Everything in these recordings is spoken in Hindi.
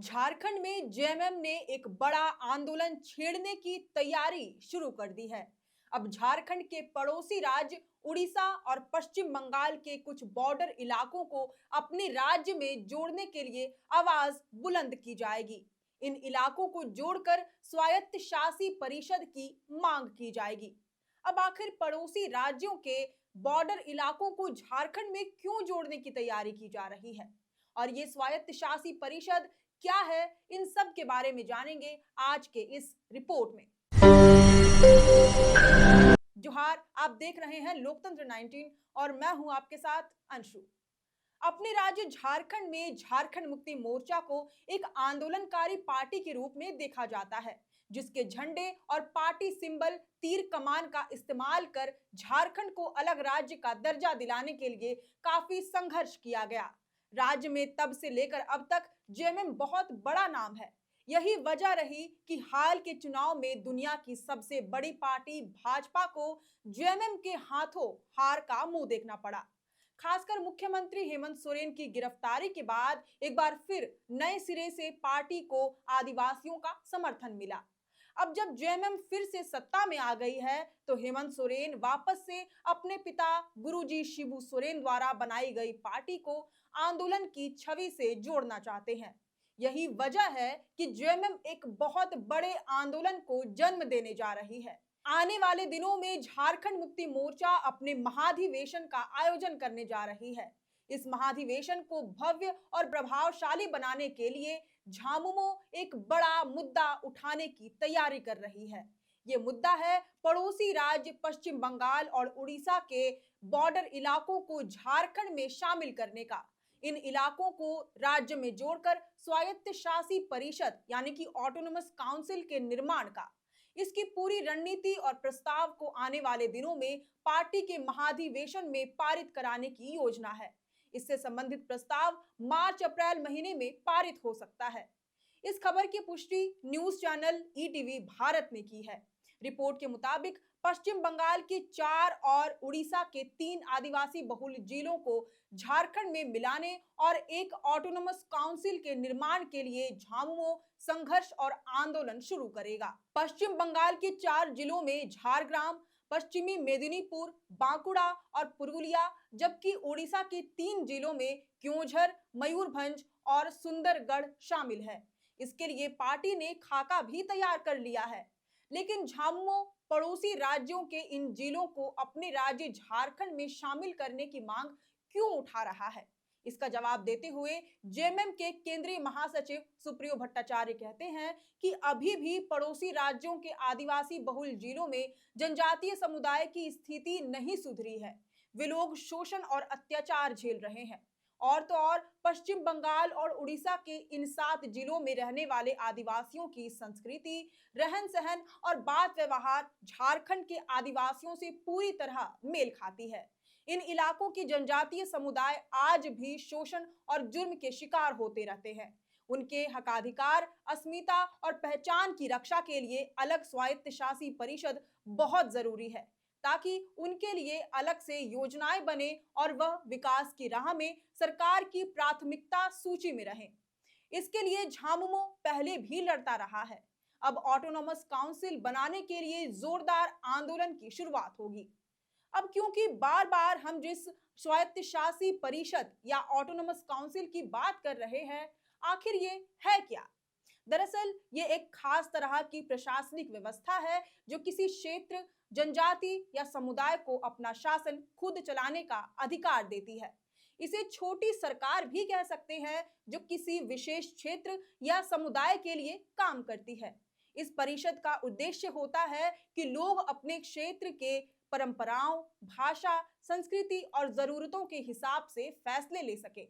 झारखंड में जेएमएम ने एक बड़ा आंदोलन छेड़ने की तैयारी शुरू कर दी है। अब झारखंड के पड़ोसी राज्य उड़ीसा और पश्चिम बंगाल के कुछ बॉर्डर इलाकों को अपने राज्य में जोड़ने के लिए आवाज बुलंद की जाएगी। इन इलाकों को जोड़कर स्वायत्त शासी परिषद की मांग की जाएगी। अब आखिर पड़ोसी राज्यों के बॉर्डर इलाकों को झारखंड में क्यों जोड़ने की तैयारी की जा रही है और ये स्वायत्त शासी परिषद क्या है, इन सब के बारे में जानेंगे आज के इस रिपोर्ट में। जोहार, आप देख रहे हैं लोकतंत्र 19 और मैं हूं आपके साथ अंशु। अपने राज्य झारखंड में झारखंड मुक्ति मोर्चा को एक आंदोलनकारी पार्टी के रूप में देखा जाता है, जिसके झंडे और पार्टी सिंबल तीर कमान का इस्तेमाल कर झारखंड को अलग राज्य का दर्जा दिलाने के लिए काफी संघर्ष किया गया। राज्य में तब से लेकर अब तक जेएमएम बहुत बड़ा नाम है। यही वजह रही कि हाल के चुनाव में दुनिया की सबसे बड़ी पार्टी भाजपा को जेएमएम के हाथों हार का मुंह देखना पड़ा। खासकर मुख्यमंत्री हेमंत सोरेन की गिरफ्तारी के बाद एक बार फिर नए सिरे से पार्टी को आदिवासियों का समर्थन मिला। अब जब जेएमएम फिर से सत्ता में आ गई है तो हेमंत सोरेन वापस से अपने पिता गुरुजी शिबू सोरेन द्वारा बनाई गई पार्टी को आंदोलन की छवि से जोड़ना चाहते हैं। यही वजह है कि जेएमएम एक बहुत बड़े आंदोलन को जन्म देने जा रही है। आने वाले दिनों में झारखंड मुक्ति मोर्चा अपने महाधिवेशन का आयोजन करने जा रही है। इस महाधिवेशन को भव्य और प्रभावशाली बनाने के लिए झामुमो एक बड़ा मुद्दा उठाने की तैयारी कर रही है। ये मुद्दा है पड़ोसी राज्य पश्चिम बंगाल और उड़ीसा के बॉर्डर इलाकों को झारखंड में शामिल करने का। इन इलाकों को राज्य में जोड़कर स्वायत्त शासी परिषद यानी कि ऑटोनोमस काउंसिल के निर्माण का। इसकी पूरी रणनीति और प्रस्ताव को आने वाले दिनों में पार्टी के महाधिवेशन में पारित कराने की योजना है। इससे संबंधित प्रस्ताव मार्च अप्रैल महीने में पारित हो सकता है। इस खबर की पुष्टि न्यूज चैनल ईटीवी भारत ने की है। रिपोर्ट के मुताबिक पश्चिम बंगाल के 4 और उड़ीसा के 3 आदिवासी बहुल जिलों को झारखंड में मिलाने और एक ऑटोनोमस काउंसिल के निर्माण के लिए झामुमो संघर्ष और आंदोलन शुरू करेगा। पश्चिम बंगाल के 4 जिलों में झारग्राम, पश्चिमी मेदिनीपुर, बांकुड़ा और पुरुलिया, जबकि ओडिशा के 3 जिलों में क्योंझर, मयूरभंज और सुंदरगढ़ शामिल है। इसके लिए पार्टी ने खाका भी तैयार कर लिया है। लेकिन झामुमो पड़ोसी राज्यों के इन जिलों को अपने राज्य झारखंड में शामिल करने की मांग क्यों उठा रहा है? इसका जवाब देते हुए जेएमएम के केंद्रीय महासचिव सुप्रियो भट्टाचार्य कहते हैं कि अभी भी पड़ोसी राज्यों के आदिवासी बहुल जिलों में जनजातीय समुदाय की स्थिति नहीं सुधरी है। वे लोग शोषण और अत्याचार झेल रहे हैं। और तो और पश्चिम बंगाल और उड़ीसा के इन 7 जिलों में रहने वाले आदिवासियों की संस्कृति, रहन सहन और बात व्यवहार झारखंड के आदिवासियों से पूरी तरह मेल खाती है। इन इलाकों की जनजातीय समुदाय आज भी शोषण और जुर्म के शिकार होते रहते हैं। उनके हकाधिकार, अस्मिता और पहचान की रक्षा के लिए अलग स्वायत्त शासी परिषद बहुत जरूरी है, ताकि उनके लिए अलग से योजनाएं बने और वह विकास की राह में सरकार की प्राथमिकता सूची में रहे। इसके लिए झामुमो पहले भी लड़ता रहा है। अब ऑटोनोमस काउंसिल बनाने के लिए जोरदार आंदोलन की शुरुआत होगी। अब क्योंकि बार बार हम जिस स्वायत्त शासी परिषद या ऑटोनोमस काउंसिल की बात कर रहे हैं, आखिर ये है क्या? दरअसल ये एक खास तरह की प्रशासनिक व्यवस्था है जो किसी क्षेत्र, जनजाति या समुदाय को अपना शासन खुद चलाने का अधिकार देती है। इसे छोटी सरकार भी कह सकते हैं, जो किसी विशेष क्षेत्र या समुदाय के लिए काम करती है। इस परिषद का उद्देश्य होता है कि लोग अपने क्षेत्र के परंपराओं, भाषा, संस्कृति और जरूरतों के हिसाब से फैसले ले सके।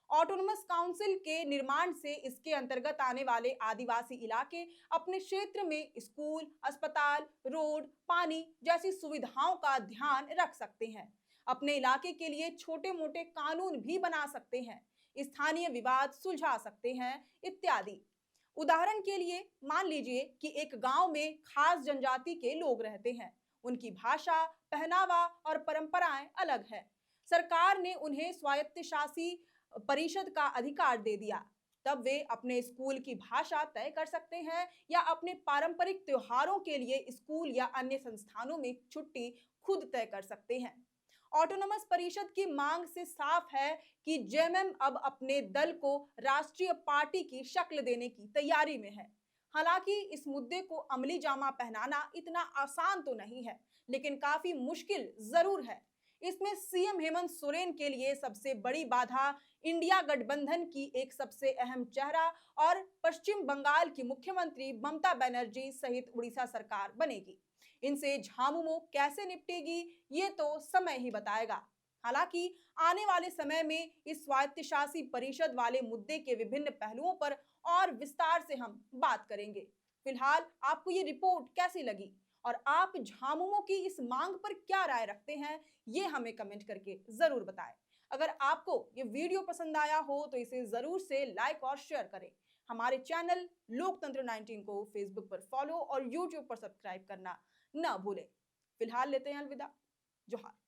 ऑटोनोमस काउंसिल के निर्माण से इसके अंतर्गत आने वाले आदिवासी इलाके अपने क्षेत्र में स्कूल, अस्पताल, रोड, पानी जैसी सुविधाओं का ध्यान रख सकते हैं। अपने इलाके के लिए छोटे मोटे कानून भी बना सकते हैं, स्थानीय विवाद सुलझा सकते हैं इत्यादि। उदाहरण के लिए मान लीजिए कि एक गांव में खास जनजाति के लोग रहते हैं। उनकी भाषा, पहनावा और परंपराएं अलग है। सरकार ने उन्हें स्वायत्त शासी परिषद का अधिकार दे दिया, तब वे अपने स्कूल की भाषा तय कर सकते हैं या अपने पारंपरिक त्योहारों के लिए स्कूल या अन्य संस्थानों में छुट्टी खुद तय कर सकते हैं। ऑटोनमस परिषद की मांग से साफ है कि जेएमएम अब अपने दल को राष्ट्रीय पार्टी की शक्ल देने की तैयारी में है। हालांकि इस मुद्दे को अमली जामा पहनाना इतना आसान तो नहीं है, लेकिन काफी मुश्किल जरूर है। इसमें सीएम हेमंत सोरेन के लिए सबसे बड़ी बाधा इंडिया गठबंधन की एक सबसे अहम चेहरा और पश्चिम बंगाल की मुख्यमंत्री ममता बनर्जी सहित उड़ीसा सरकार बनेगी। इनसे झामुमो कैसे निपटेगी, ये तो समय ही बताएगा। हालांकि आने वाले समय में इस स्वायत्तशासी परिषद वाले मुद्दे के विभिन्न पहलुओं पर और विस्तार से हम बात करेंगे। फिलहाल आपको ये रिपोर्ट कैसी लगी और आप झामुमो की इस मांग पर क्या राय रखते हैं, ये हमें कमेंट करके जरूर बताएं। अगर आपको ये वीडियो पसंद आया हो तो इसे जरूर से लाइक और शेयर करें। हमारे चैनल लोकतंत्र 19 को फेसबुक पर फॉलो और यूट्यूब पर सब्सक्राइब करना ना भूलें। फिलहाल लेते हैं अलविदा। जोहार।